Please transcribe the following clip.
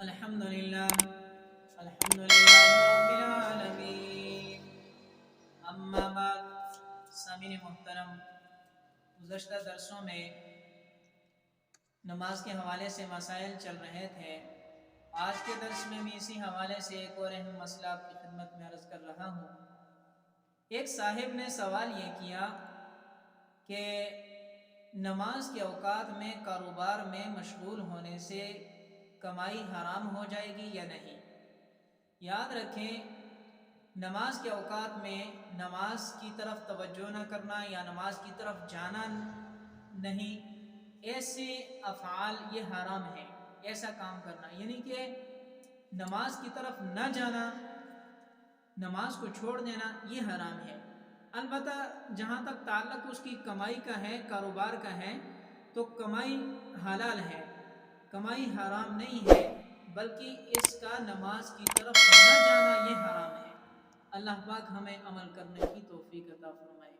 الحمدللہ الحمدللہ رب العالمین، اما بعد۔ سامعین محترم، گزشتہ درسوں میں نماز کے حوالے سے مسائل چل رہے تھے۔ آج کے درس میں بھی اسی حوالے سے ایک اور اہم مسئلہ آپ کی خدمت میں عرض کر رہا ہوں۔ ایک صاحب نے سوال یہ کیا کہ نماز کے اوقات میں کاروبار میں مشغول ہونے سے کمائی حرام ہو جائے گی یا نہیں؟ یاد رکھیں، نماز کے اوقات میں نماز کی طرف توجہ نہ کرنا یا نماز کی طرف جانا نہیں، ایسے افعال یہ حرام ہے۔ ایسا کام کرنا یعنی کہ نماز کی طرف نہ جانا، نماز کو چھوڑ دینا، یہ حرام ہے۔ البتہ جہاں تک تعلق اس کی کمائی کا ہے، کاروبار کا ہے، تو کمائی حلال ہے، کمائی حرام نہیں ہے، بلکہ اس کا نماز کی طرف نہ جانا یہ حرام ہے۔ اللہ پاک ہمیں عمل کرنے کی توفیق عطا فرمائے۔